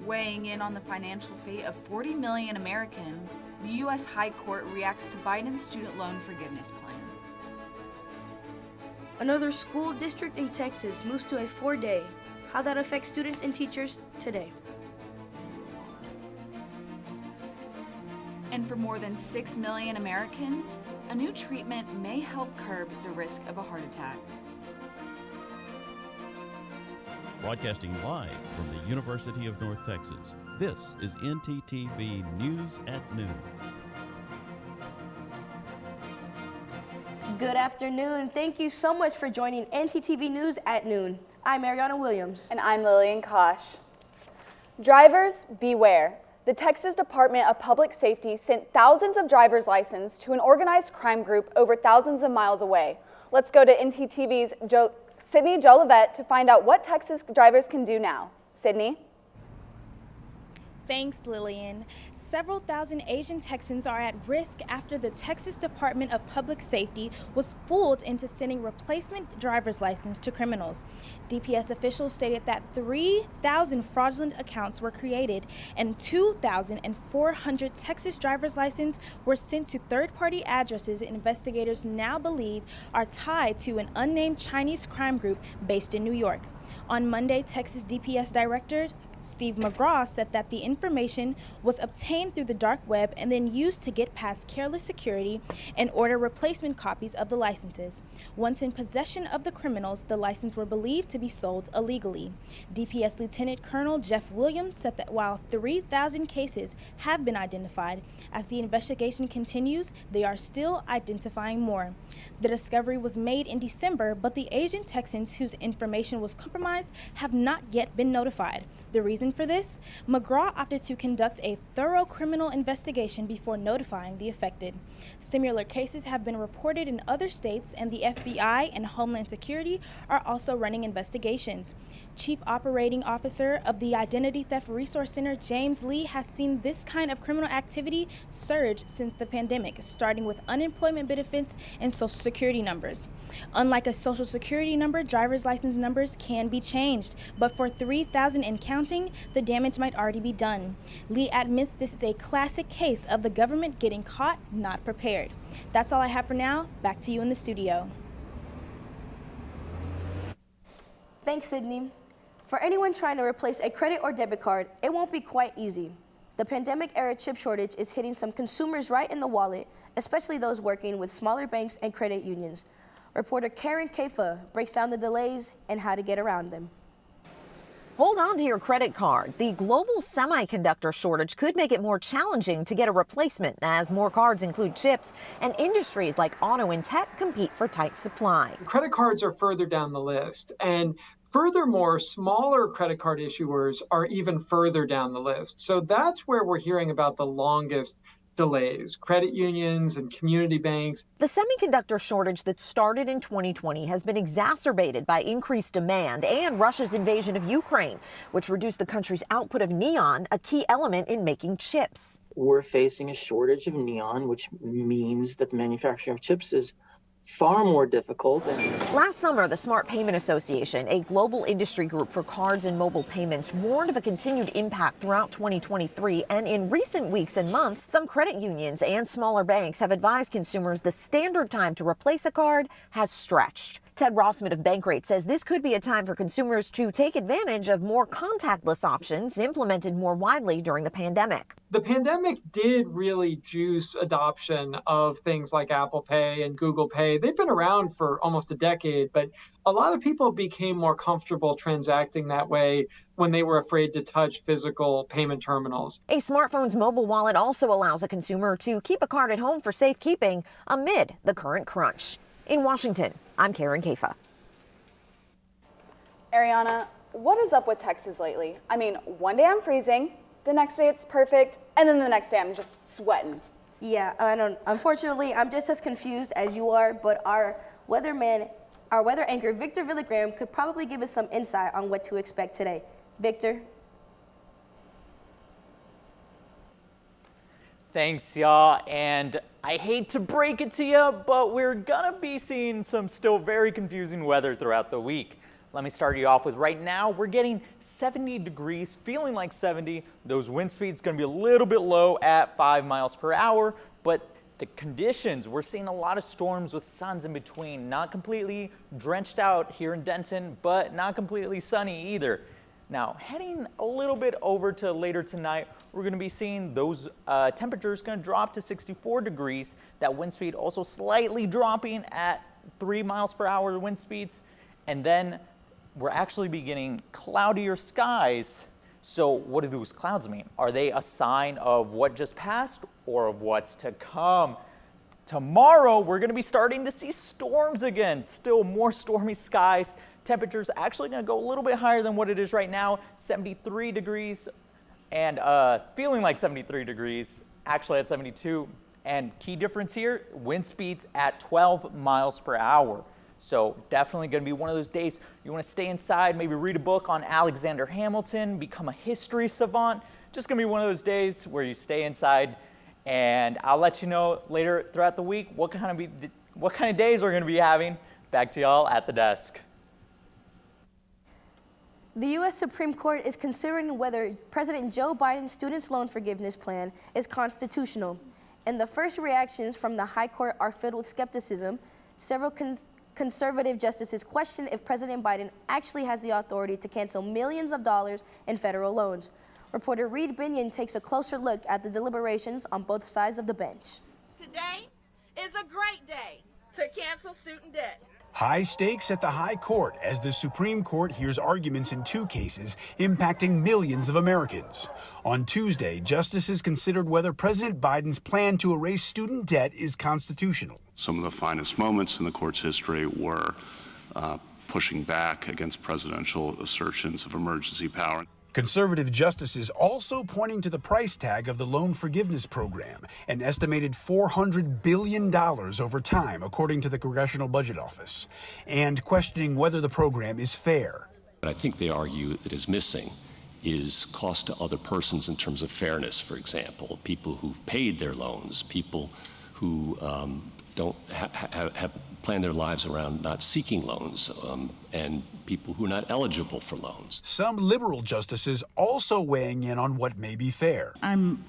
Weighing in on the financial fate of 40 million Americans, the U.S. High Court reacts to Biden's student loan forgiveness plan. Another school district in Texas moves to a 4-day. How that affects students and teachers today. And for more than 6 million Americans, a new treatment may help curb the risk of a heart attack. Broadcasting live from the University of North Texas, this is ntTV News at Noon. Good afternoon. Thank you so much for joining ntTV News at Noon. I'm Ariana Williams. And I'm Lillian Kosh. Drivers, beware. The Texas Department of Public Safety sent thousands of driver's licenses to an organized crime group over thousands of miles away. Let's go to ntTV's Sydney Jolivet to find out what Texas drivers can do now. Sydney? Thanks, Lillian. Several thousand Asian Texans are at risk after the Texas Department of Public Safety was fooled into sending replacement driver's license to criminals. DPS officials stated that 3,000 fraudulent accounts were created and 2,400 Texas driver's licenses were sent to third-party addresses investigators now believe are tied to an unnamed Chinese crime group based in New York. On Monday, Texas DPS Director Steve McGraw said that the information was obtained through the dark web and then used to get past careless security and order replacement copies of the licenses. Once in possession of the criminals, the licenses were believed to be sold illegally. DPS Lieutenant Colonel Jeff Williams said that while 3,000 cases have been identified, as the investigation continues, they are still identifying more. The discovery was made in December, but the Asian Texans whose information was compromised have not yet been notified. The reason for this? McGraw opted to conduct a thorough criminal investigation before notifying the affected. Similar cases have been reported in other states, and the FBI and Homeland Security are also running investigations. Chief Operating Officer of the Identity Theft Resource Center, James Lee, has seen this kind of criminal activity surge since the pandemic, starting with unemployment benefits and Social Security numbers. Unlike a Social Security number, driver's license numbers can be changed, but for 3,000 and counting, the damage might already be done. Lee admits this is a classic case of the government getting caught not prepared. That's all I have for now. Back to you in the studio. Thanks, Sydney. For anyone trying to replace a credit or debit card, it won't be quite easy. The pandemic-era chip shortage is hitting some consumers right in the wallet, especially those working with smaller banks and credit unions. Reporter Karen Kafa breaks down the delays and how to get around them. Hold on to your credit card. The global semiconductor shortage could make it more challenging to get a replacement as more cards include chips and industries like auto and tech compete for tight supply. Credit cards are further down the list, and furthermore, smaller credit card issuers are even further down the list. So that's where we're hearing about the longest delays, credit unions and community banks. The semiconductor shortage that started in 2020 has been exacerbated by increased demand and Russia's invasion of Ukraine, which reduced the country's output of neon, a key element in making chips. We're facing a shortage of neon, which means that the manufacturing of chips is far more difficult. Last summer, the Smart Payment Association, a global industry group for cards and mobile payments, warned of a continued impact throughout 2023. And in recent weeks and months, some credit unions and smaller banks have advised consumers the standard time to replace a card has stretched. Ted Rossman of Bankrate says this could be a time for consumers to take advantage of more contactless options implemented more widely during the pandemic. The pandemic did really juice adoption of things like Apple Pay and Google Pay. They've been around for almost a decade, but a lot of people became more comfortable transacting that way when they were afraid to touch physical payment terminals. A smartphone's mobile wallet also allows a consumer to keep a card at home for safekeeping amid the current crunch. In Washington, I'm Karen Kafa. Ariana, what is up with Texas lately? I mean, one day I'm freezing, the next day it's perfect, and then the next day I'm just sweating. Yeah, unfortunately, I'm just as confused as you are, but our weather anchor, Victor Villagram, could probably give us some insight on what to expect today. Victor? Thanks, y'all, and I hate to break it to you, but we're gonna be seeing some still very confusing weather throughout the week. Let me start you off with right now, we're getting 70 degrees, feeling like 70. Those wind speeds going to be a little bit low at 5 miles per hour, but the conditions, we're seeing a lot of storms with suns in between. Not completely drenched out here in Denton, but not completely sunny either. Now, heading a little bit over to later tonight, we're going to be seeing those temperatures going to drop to 64 degrees. That wind speed also slightly dropping at 3 miles per hour wind speeds. And then we're actually beginning cloudier skies. So what do those clouds mean? Are they a sign of what just passed or of what's to come? Tomorrow, we're going to be starting to see storms again. Still more stormy skies. Temperatures actually going to go a little bit higher than what it is right now, 73 degrees, and feeling like 73 degrees, actually at 72. And key difference here, wind speeds at 12 miles per hour. So definitely going to be one of those days you want to stay inside, maybe read a book on Alexander Hamilton, become a history savant. Just going to be one of those days where you stay inside, and I'll let you know later throughout the week what kind of days we're going to be having. Back to y'all at the desk. The U.S. Supreme Court is considering whether President Joe Biden's student loan forgiveness plan is constitutional. And the first reactions from the High Court are filled with skepticism. Several conservative justices question if President Biden actually has the authority to cancel millions of dollars in federal loans. Reporter Reed Binion takes a closer look at the deliberations on both sides of the bench. Today is a great day to cancel student debt. High stakes at the High Court as the Supreme Court hears arguments in two cases impacting millions of Americans. On Tuesday, justices considered whether President Biden's plan to erase student debt is constitutional. Some of the finest moments in the court's history were pushing back against presidential assertions of emergency power. Conservative justices also pointing to the price tag of the loan forgiveness program, an estimated $400 billion over time, according to the Congressional Budget Office, and questioning whether the program is fair. What I think they argue that is missing is cost to other persons in terms of fairness, for example, people who've paid their loans, people who don't have planned their lives around not seeking loans, and people who are not eligible for loans. Some liberal justices also weighing in on what may be fair. I'm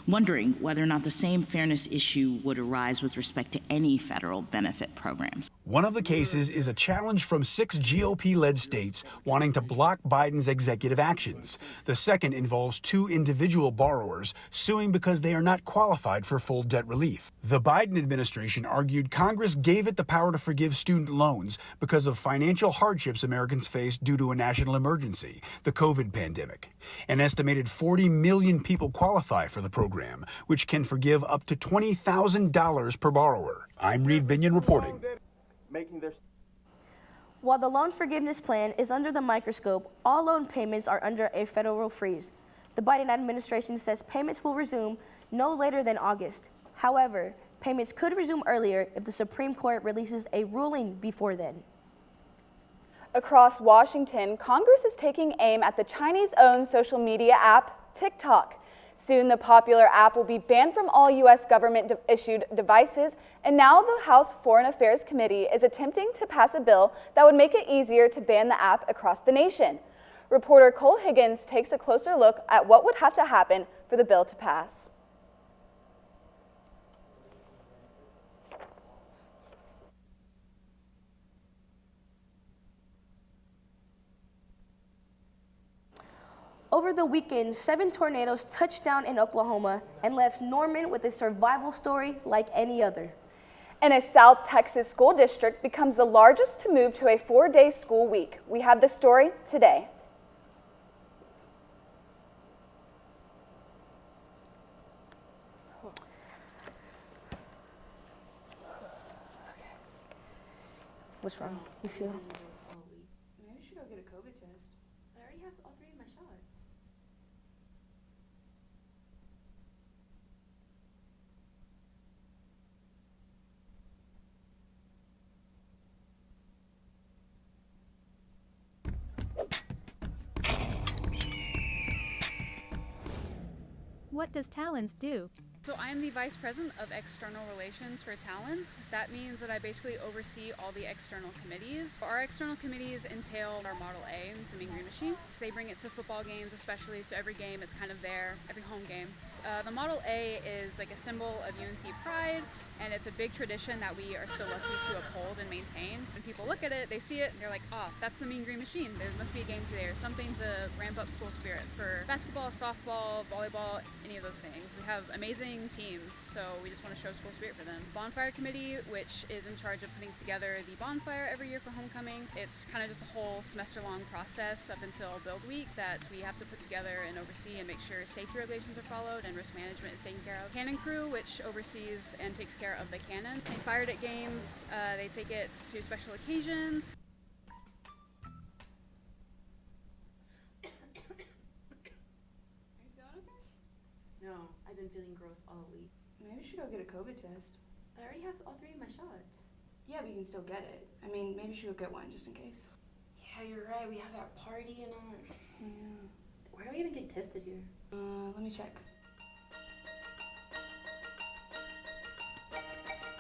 wondering whether or not the same fairness issue would arise with respect to any federal benefit programs. One of the cases is a challenge from 6 GOP-led states wanting to block Biden's executive actions. The second involves 2 individual borrowers suing because they are not qualified for full debt relief. The Biden administration argued Congress gave it the power to forgive student loans because of financial hardships Americans face due to a national emergency, the COVID pandemic. An estimated 40 million people qualify for the program, which can forgive up to $20,000 per borrower. I'm Reed Binion reporting. While the loan forgiveness plan is under the microscope, all loan payments are under a federal freeze. The Biden administration says payments will resume no later than August. However, payments could resume earlier if the Supreme Court releases a ruling before then. Across Washington, Congress is taking aim at the Chinese-owned social media app TikTok. Soon, the popular app will be banned from all U.S. government-issued devices, and now the House Foreign Affairs Committee is attempting to pass a bill that would make it easier to ban the app across the nation. Reporter Cole Higgins takes a closer look at what would have to happen for the bill to pass. Over the weekend, 7 tornadoes touched down in Oklahoma and left Norman with a survival story like any other. And a South Texas school district becomes the largest to move to a 4-day school week. We have the story today. What's wrong? You feel? Maybe you should go get a COVID test. I already have all 3 of my shots. What does Talons do? So I am the Vice President of External Relations for Talents. That means that I basically oversee all the external committees. Our external committees entail our Model A, it's a Mean Green Machine. So they bring it to football games especially, so every game it's kind of there, every home game. The Model A is like a symbol of UNC pride, and it's a big tradition that we are so lucky to uphold and maintain. When people look at it, they see it, and they're like, oh, that's the Mean Green Machine. There must be a game today or something to ramp up school spirit for basketball, softball, volleyball, any of those things. We have amazing teams, so we just want to show school spirit for them. Bonfire Committee, which is in charge of putting together the bonfire every year for homecoming. It's kind of just a whole semester-long process up until Build Week that we have to put together and oversee and make sure safety regulations are followed and risk management is taken care of. Cannon Crew, which oversees and takes care of the cannon. They fire it at games, they take it to special occasions. No, I've been feeling gross all week. Maybe we should go get a COVID test. I already have all 3 of my shots. Yeah, but you can still get it. I mean, maybe we should go get one just in case. Yeah, you're right. We have that party and all that. Yeah. Why do we even get tested here? Let me check.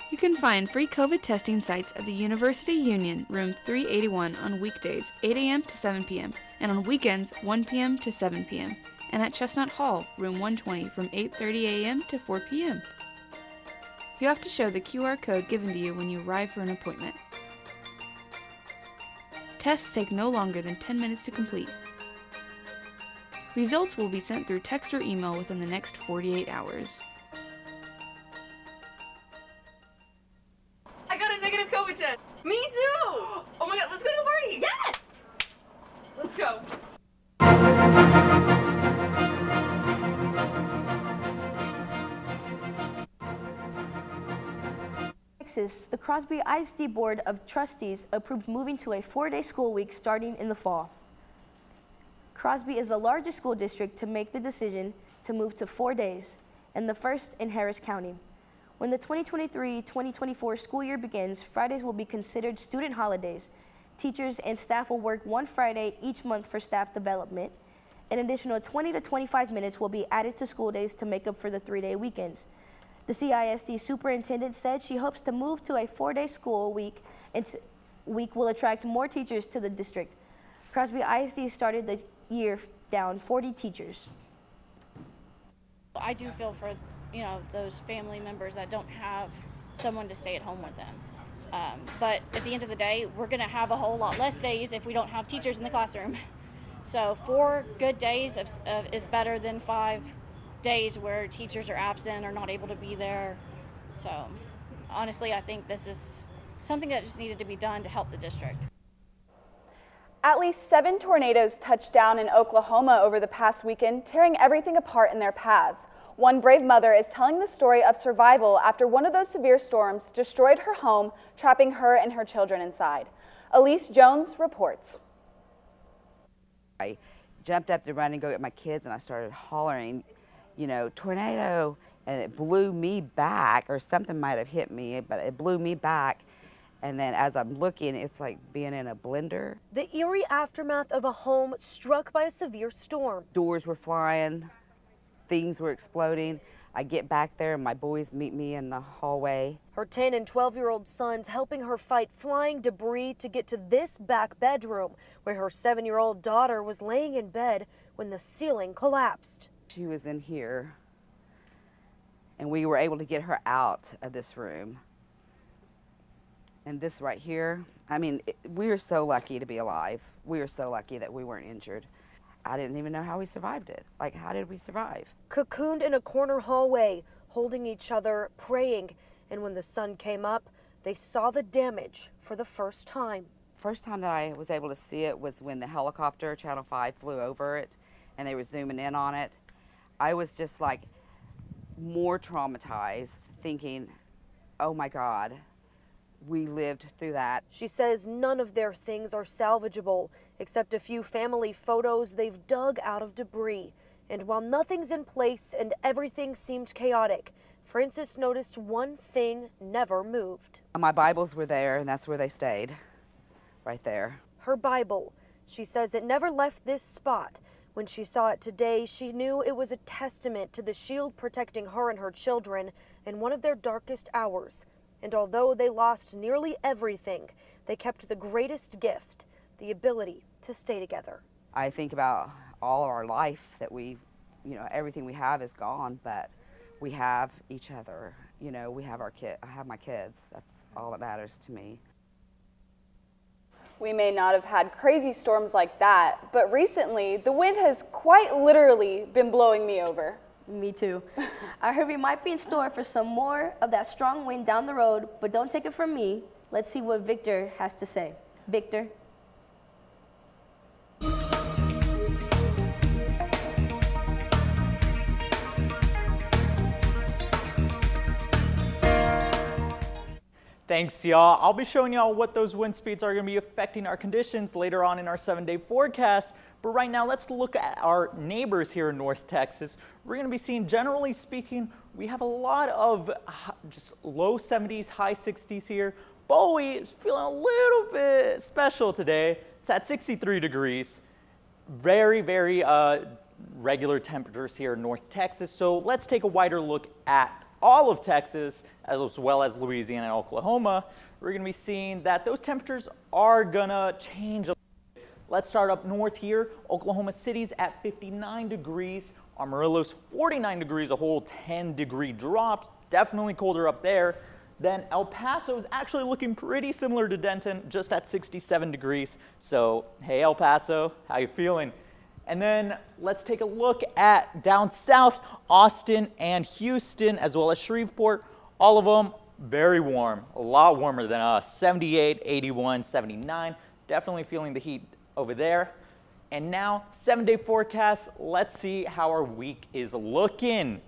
You can find free COVID testing sites at the University Union, room 381 on weekdays, 8 a.m. to 7 p.m., and on weekends, 1 p.m. to 7 p.m., and at Chestnut Hall, room 120 from 8:30 a.m. to 4 p.m. You have to show the QR code given to you when you arrive for an appointment. Tests take no longer than 10 minutes to complete. Results will be sent through text or email within the next 48 hours. I got a negative COVID test. Me too. Oh my god, let's go to the party. Yes. Let's go. Texas, the Crosby ISD Board of Trustees approved moving to a 4-day school week starting in the fall. Crosby is the largest school district to make the decision to move to 4 days, and the first in Harris County. When the 2023-2024 school year begins, Fridays will be considered student holidays. Teachers and staff will work 1 Friday each month for staff development. An additional 20 to 25 minutes will be added to school days to make up for the 3-day weekends. The CISD superintendent said she hopes to move to a 4-day school week and will attract more teachers to the district. Crosby ISD started the year down 40 teachers. I do feel for, those family members that don't have someone to stay at home with them. But at the end of the day, we're going to have a whole lot less days if we don't have teachers in the classroom. So 4 good days is better than 5 days where teachers are absent or not able to be there. So honestly, I think this is something that just needed to be done to help the district. At least 7 tornadoes touched down in Oklahoma over the past weekend, tearing everything apart in their paths. One brave mother is telling the story of survival after one of those severe storms destroyed her home, trapping her and her children inside. Elise Jones reports. I jumped up to run and go get my kids, and I started hollering, tornado, and it blew me back, or something might have hit me, but it blew me back. And then as I'm looking, it's like being in a blender. The eerie aftermath of a home struck by a severe storm. Doors were flying, things were exploding. I get back there and my boys meet me in the hallway. Her 10 and 12-year-old sons helping her fight flying debris to get to this back bedroom, where her 7-year-old daughter was laying in bed when the ceiling collapsed. She was in here, and we were able to get her out of this room. And this right here, we are so lucky to be alive. We are so lucky that we weren't injured. I didn't even know how we survived it. Like, how did we survive? Cocooned in a corner hallway, holding each other, praying. And when the sun came up, they saw the damage for the first time. First time that I was able to see it was when the helicopter, Channel 5, flew over it, and they were zooming in on it. I was just like more traumatized, thinking, oh my God, we lived through that. She says none of their things are salvageable, except a few family photos they've dug out of debris. And while nothing's in place and everything seemed chaotic, Frances noticed one thing never moved. My Bibles were there, and that's where they stayed, right there. Her Bible. She says it never left this spot. When she saw it today, she knew it was a testament to the shield protecting her and her children in one of their darkest hours. And although they lost nearly everything, they kept the greatest gift, the ability to stay together. I think about all of our life that everything we have is gone, but we have each other. We have I have my kids. That's all that matters to me. We may not have had crazy storms like that, but recently the wind has quite literally been blowing me over. Me too. I heard we might be in store for some more of that strong wind down the road, but don't take it from me. Let's see what Victor has to say. Victor. Thanks, y'all. I'll be showing y'all what those wind speeds are going to be affecting our conditions later on in our 7-day forecast. But right now, let's look at our neighbors here in North Texas. We're going to be seeing, generally speaking, we have a lot of just low 70s, high 60s here. Bowie is feeling a little bit special today. It's at 63 degrees. Very, very regular temperatures here in North Texas. So let's take a wider look at all of Texas, as well as Louisiana and Oklahoma. We're going to be seeing that those temperatures are going to change a little bit. Let's start up north here. Oklahoma City's at 59 degrees. Amarillo's 49 degrees, a whole 10-degree drop. Definitely colder up there. Then El Paso is actually looking pretty similar to Denton, just at 67 degrees. So, hey El Paso, how you feeling? And then let's take a look at down south, Austin and Houston, as well as Shreveport. All of them very warm, a lot warmer than us. 78, 81, 79. Definitely feeling the heat over there. And now, 7-day forecast. Let's see how our week is looking.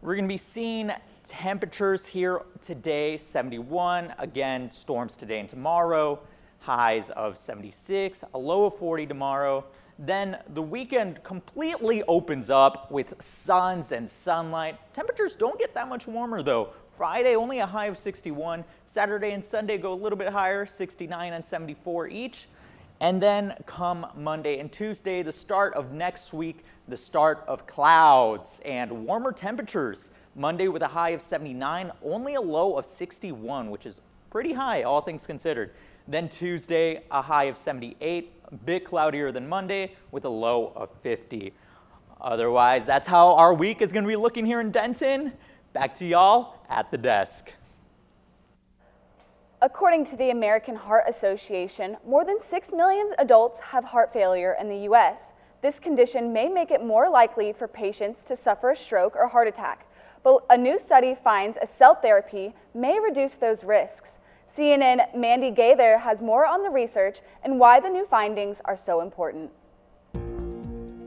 We're going to be seeing temperatures here today, 71. Again, storms today and tomorrow. Highs of 76, a low of 40 tomorrow. Then the weekend completely opens up with suns and sunlight. Temperatures don't get that much warmer though. Friday only a high of 61. Saturday and Sunday go a little bit higher, 69 and 74 each. And then come Monday and Tuesday, the start of next week, the start of clouds and warmer temperatures. Monday with a high of 79, only a low of 61, which is pretty high, all things considered. Then Tuesday, a high of 78, a bit cloudier than Monday with a low of 50. Otherwise, that's how our week is going to be looking here in Denton. Back to y'all at the desk. According to the American Heart Association, more than 6 million adults have heart failure in the U.S. This condition may make it more likely for patients to suffer a stroke or heart attack, but a new study finds a cell therapy may reduce those risks. CNN Mandy Gaither has more on the research and why the new findings are so important.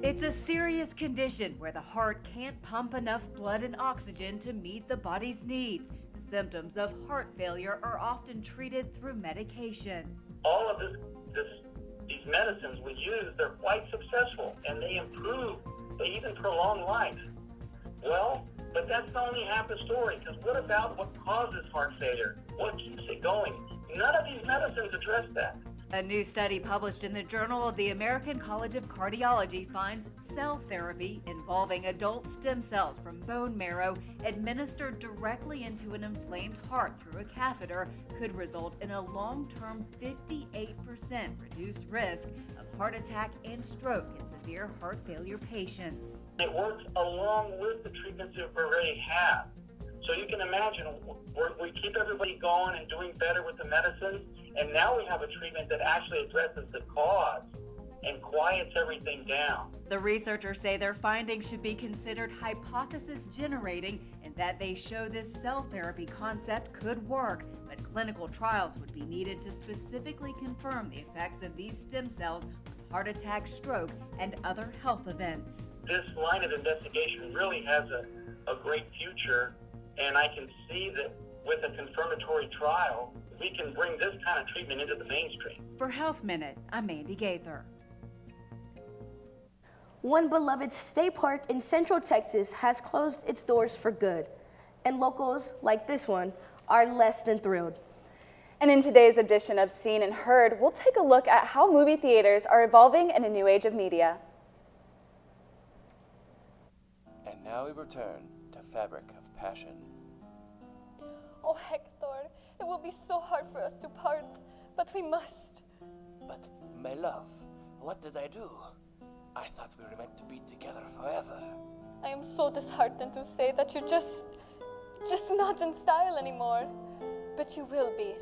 It's a serious condition where the heart can't pump enough blood and oxygen to meet the body's needs. The symptoms of heart failure are often treated through medication. All of these medicines we use, they're quite successful and they improve, they even prolong life. Well, but that's only half the story, because what about what causes heart failure? What keeps it going? None of these medicines address that. A new study published in the Journal of the American College of Cardiology finds cell therapy involving adult stem cells from bone marrow administered directly into an inflamed heart through a catheter could result in a long-term 58% reduced risk of heart attack and stroke in severe heart failure patients. It works along with the treatments that we already have. So you can imagine, we keep everybody going and doing better with the medicines, and now we have a treatment that actually addresses the cause and quiets everything down. The researchers say their findings should be considered hypothesis generating and that they show this cell therapy concept could work, but clinical trials would be needed to specifically confirm the effects of these stem cells on heart attack, stroke, and other health events. This line of investigation really has a great future. And I can see that with a confirmatory trial, we can bring this kind of treatment into the mainstream. For Health Minute, I'm Mandy Gaither. One beloved state park in Central Texas has closed its doors for good, and locals like this one are less than thrilled. And in today's edition of Seen and Heard, we'll take a look at how movie theaters are evolving in a new age of media. Now we return to Fabric of Passion. Oh, Hector, it will be so hard for us to part, but we must. But, my love, what did I do? I thought we were meant to be together forever. I am so disheartened to say that you're just not in style anymore. But you will be,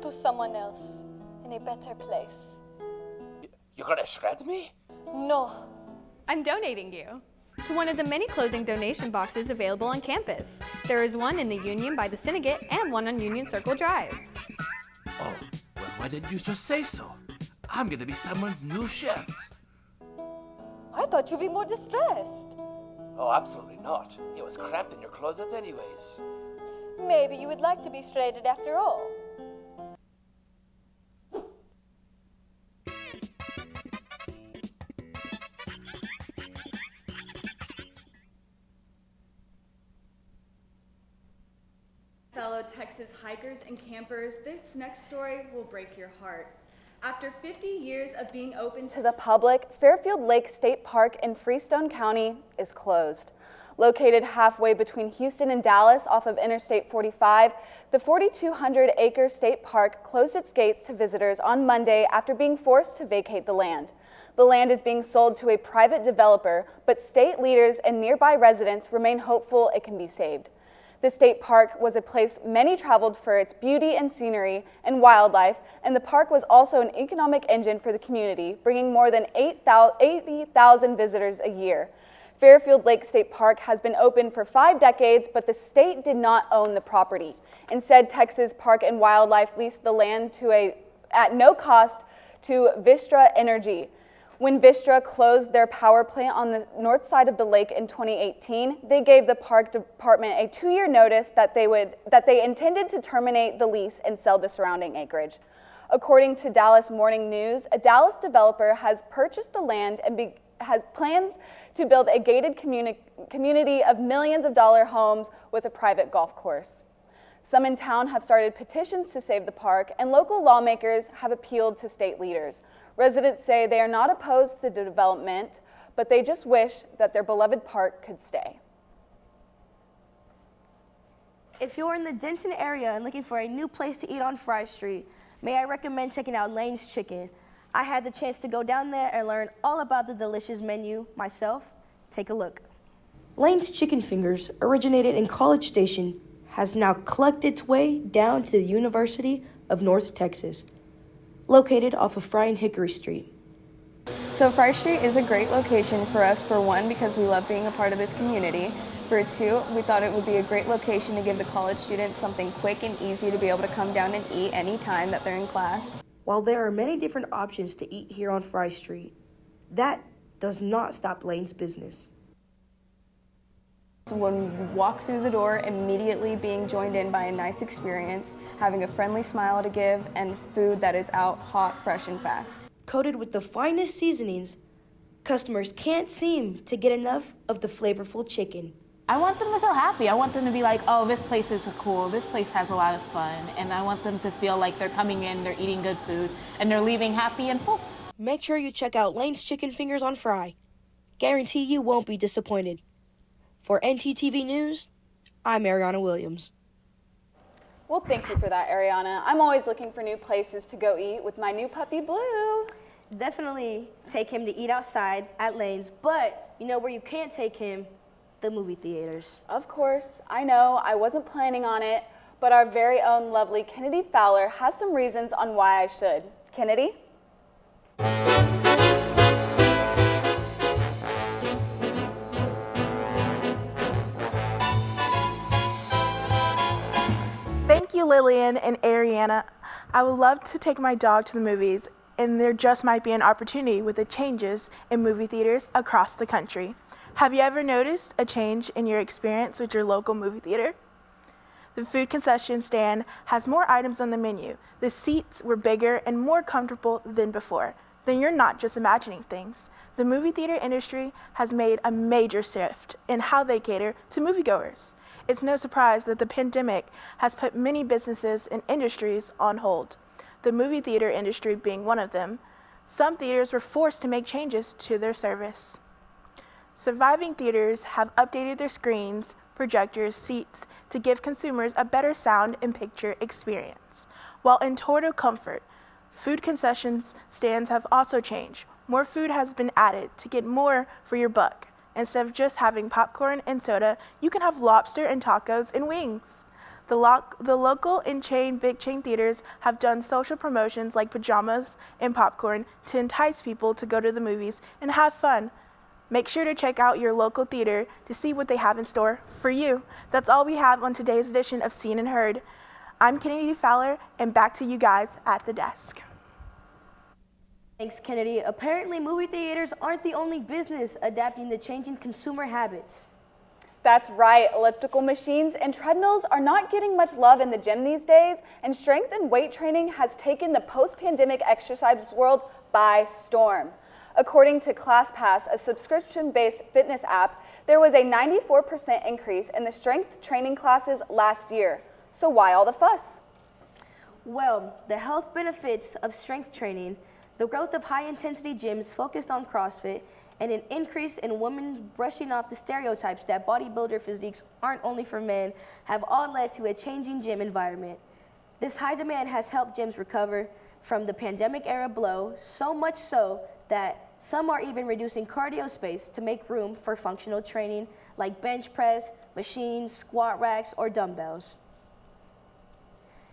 to someone else, in a better place. You're gonna shred me? No. I'm donating you to one of the many clothing donation boxes available on campus. There is one in the Union by the Syndicate and one on Union Circle Drive. Oh, well, why didn't you just say so? I'm gonna be someone's new shirt. I thought you'd be more distressed. Oh, absolutely not. It was cramped in your closet anyways. Maybe you would like to be shredded after all. Fellow Texas hikers and campers, this next story will break your heart. After 50 years of being open to the public, Fairfield Lake State Park in Freestone County is closed. Located halfway between Houston and Dallas off of Interstate 45, the 4,200-acre state park closed its gates to visitors on Monday after being forced to vacate the land. The land is being sold to a private developer, but state leaders and nearby residents remain hopeful it can be saved. The state park was a place many traveled for its beauty and scenery and wildlife, and the park was also an economic engine for the community, bringing more than 80,000 visitors a year. Fairfield Lake State Park has been open for 5 decades, but the state did not own the property. Instead, Texas Park and Wildlife leased the land at no cost to Vistra Energy. When Vistra closed their power plant on the north side of the lake in 2018, they gave the park department a 2-year notice that they intended to terminate the lease and sell the surrounding acreage. According to Dallas Morning News, a Dallas developer has purchased the land and has plans to build a gated community of millions of dollar homes with a private golf course. Some in town have started petitions to save the park, and local lawmakers have appealed to state leaders. Residents say they are not opposed to the development, but they just wish that their beloved park could stay. If you're in the Denton area and looking for a new place to eat on Fry Street, may I recommend checking out Lane's Chicken. I had the chance to go down there and learn all about the delicious menu myself. Take a look. Lane's Chicken Fingers, originated in College Station, has now clucked its way down to the University of North Texas, located off of Fry and Hickory Street. So Fry Street is a great location for us, for one, because we love being a part of this community. For two, we thought it would be a great location to give the college students something quick and easy to be able to come down and eat any time that they're in class. While there are many different options to eat here on Fry Street, that does not stop Lane's business. When we walk through the door, immediately being joined in by a nice experience, having a friendly smile to give, and food that is out hot, fresh, and fast. Coated with the finest seasonings, customers can't seem to get enough of the flavorful chicken. I want them to feel happy. I want them to be like, oh, this place is cool, this place has a lot of fun, and I want them to feel like they're coming in, they're eating good food, and they're leaving happy and full. Make sure you check out Lane's Chicken Fingers on Fry. Guarantee you won't be disappointed. For ntTV News, I'm Ariana Williams. Well, thank you for that, Ariana. I'm always looking for new places to go eat with my new puppy, Blue. Definitely take him to eat outside at Lane's, but you know where you can't take him? The movie theaters. Of course, I know, I wasn't planning on it, but our very own lovely Kennedy Fowler has some reasons on why I should. Kennedy? Thank you, Lillian and Ariana. I would love to take my dog to the movies, and there just might be an opportunity with the changes in movie theaters across the country. Have you ever noticed a change in your experience with your local movie theater? The food concession stand has more items on the menu. The seats were bigger and more comfortable than before. Then you're not just imagining things. The movie theater industry has made a major shift in how they cater to moviegoers. It's no surprise that the pandemic has put many businesses and industries on hold, the movie theater industry being one of them. Some theaters were forced to make changes to their service. Surviving theaters have updated their screens, projectors, seats to give consumers a better sound and picture experience. While in total comfort, food concessions stands have also changed. More food has been added to get more for your buck. Instead of just having popcorn and soda, you can have lobster and tacos and wings. The local and big chain theaters have done social promotions like pajamas and popcorn to entice people to go to the movies and have fun. Make sure to check out your local theater to see what they have in store for you. That's all we have on today's edition of Seen and Heard. I'm Kennedy Fowler, and back to you guys at the desk. Thanks, Kennedy. Apparently, movie theaters aren't the only business adapting to changing consumer habits. That's right, elliptical machines and treadmills are not getting much love in the gym these days, and strength and weight training has taken the post-pandemic exercise world by storm. According to ClassPass, a subscription-based fitness app, there was a 94% increase in the strength training classes last year. So why all the fuss? Well, the health benefits of strength training, the growth of high-intensity gyms focused on CrossFit, and an increase in women brushing off the stereotypes that bodybuilder physiques aren't only for men have all led to a changing gym environment. This high demand has helped gyms recover from the pandemic era blow, so much so that some are even reducing cardio space to make room for functional training like bench press, machines, squat racks, or dumbbells.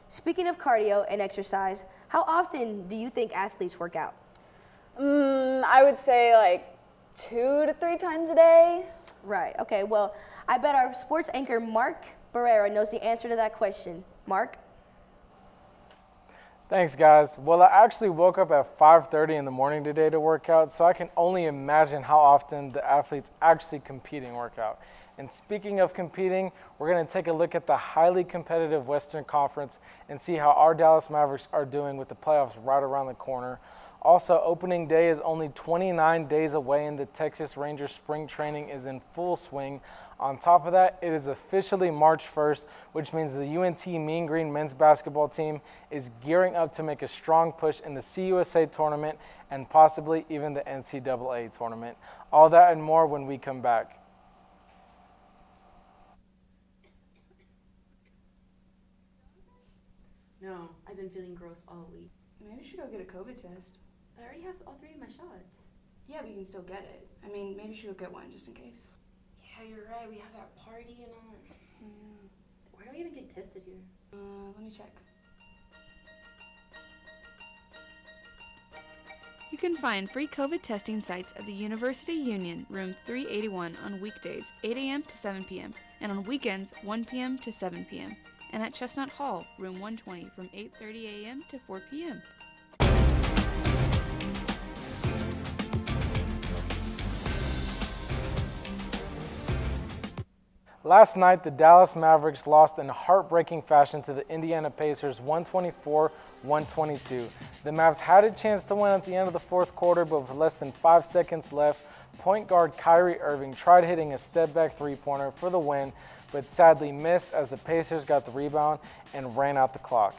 Speaking of cardio and exercise, how often do you think athletes work out? I would say like 2 to 3 times a day. Right, okay, well, I bet our sports anchor Mark Barrera knows the answer to that question. Mark? Thanks, guys. Well, I actually woke up at 5:30 in the morning today to work out, so I can only imagine how often the athletes actually compete and work out. And speaking of competing, we're going to take a look at the highly competitive Western Conference and see how our Dallas Mavericks are doing with the playoffs right around the corner. Also, opening day is only 29 days away, and the Texas Rangers spring training is in full swing. On top of that, it is officially March 1st, which means the UNT Mean Green men's basketball team is gearing up to make a strong push in the CUSA tournament and possibly even the NCAA tournament. All that and more when we come back. No, I've been feeling gross all week. Maybe we should go get a COVID test. I already have all 3 of my shots. Yeah, but you can still get it. I mean, maybe you should go get one just in case. Yeah, you're right. We have that party and all that. Yeah. Why do we even get tested here? Let me check. You can find free COVID testing sites at the University Union, room 381 on weekdays, 8 a.m. to 7 p.m., and on weekends, 1 p.m. to 7 p.m., and at Chestnut Hall, room 120 from 8:30 a.m. to 4 p.m. Last night, the Dallas Mavericks lost in heartbreaking fashion to the Indiana Pacers 124-122. The Mavs had a chance to win at the end of the fourth quarter, but with less than 5 seconds left, point guard Kyrie Irving tried hitting a step-back three-pointer for the win, but sadly missed as the Pacers got the rebound and ran out the clock.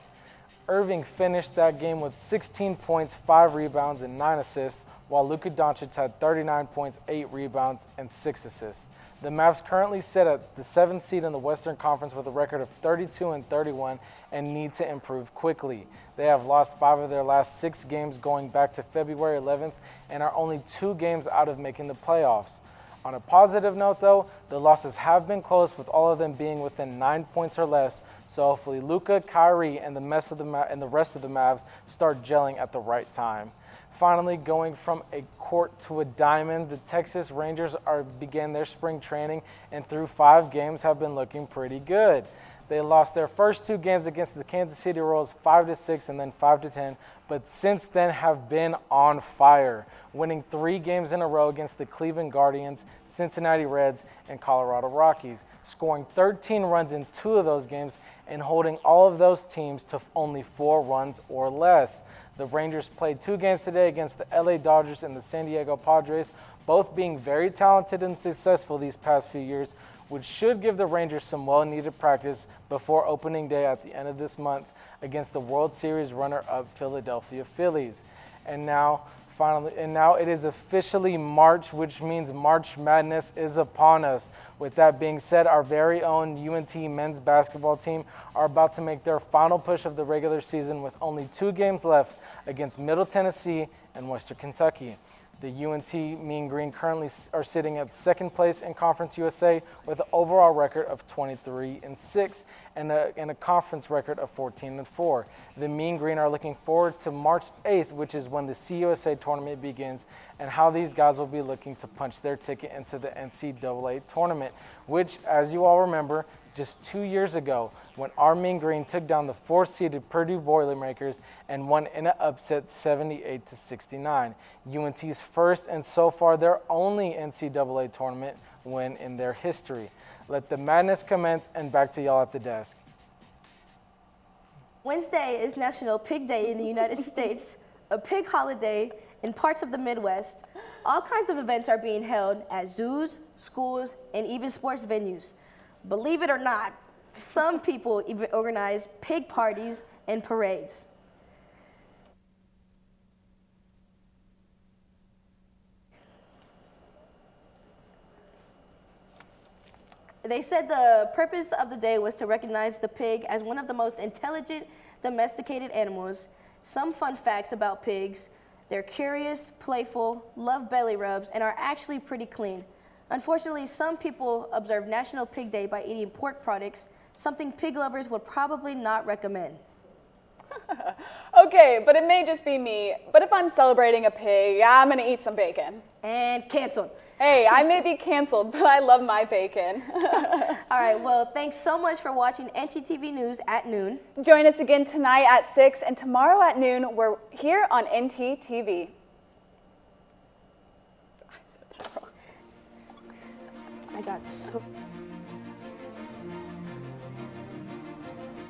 Irving finished that game with 16 points, 5 rebounds, and 9 assists, while Luka Doncic had 39 points, 8 rebounds, and 6 assists. The Mavs currently sit at the 7th seed in the Western Conference with a record of 32-31 and need to improve quickly. They have lost 5 of their last 6 games going back to February 11th and are only 2 games out of making the playoffs. On a positive note, though, the losses have been close, with all of them being within 9 points or less, so hopefully Luka, Kyrie, and the rest of the Mavs start gelling at the right time. Finally, going from a court to a diamond, the Texas Rangers began their spring training and through 5 games have been looking pretty good. They lost their first 2 games against the Kansas City Royals 5-6 and then 5-10, but since then have been on fire, winning 3 games in a row against the Cleveland Guardians, Cincinnati Reds, and Colorado Rockies, scoring 13 runs in 2 of those games and holding all of those teams to only 4 runs or less. The Rangers played 2 games today against the LA Dodgers and the San Diego Padres, both being very talented and successful these past few years, which should give the Rangers some well-needed practice before opening day at the end of this month against the World Series runner-up Philadelphia Phillies. And now Finally, and now it is officially March, which means March Madness is upon us. With that being said, our very own UNT men's basketball team are about to make their final push of the regular season with only 2 games left against Middle Tennessee and Western Kentucky. The UNT Mean Green currently are sitting at 2nd place in Conference USA with an overall record of 23-6 and a conference record of 14-4. The Mean Green are looking forward to March 8th, which is when the CUSA tournament begins, and how these guys will be looking to punch their ticket into the NCAA tournament, which, as you all remember, just 2 years ago, when our Mean Green took down the 4th-seeded Purdue Boilermakers and won in an upset 78-69. UNT's first and so far their only NCAA tournament win in their history. Let the madness commence, and back to y'all at the desk. Wednesday is National Pig Day in the United States, a pig holiday in parts of the Midwest. All kinds of events are being held at zoos, schools, and even sports venues. Believe it or not, some people even organize pig parties and parades. They said the purpose of the day was to recognize the pig as one of the most intelligent domesticated animals. Some fun facts about pigs: they're curious, playful, love belly rubs, and are actually pretty clean. Unfortunately, some people observe National Pig Day by eating pork products, something pig lovers would probably not recommend. Okay, but it may just be me, but if I'm celebrating a pig, I'm gonna eat some bacon. And canceled. Hey, I may be canceled, but I love my bacon. All right, well, thanks so much for watching ntTV News at noon. Join us again tonight at 6 and tomorrow at noon. We're here on ntTV. I got so...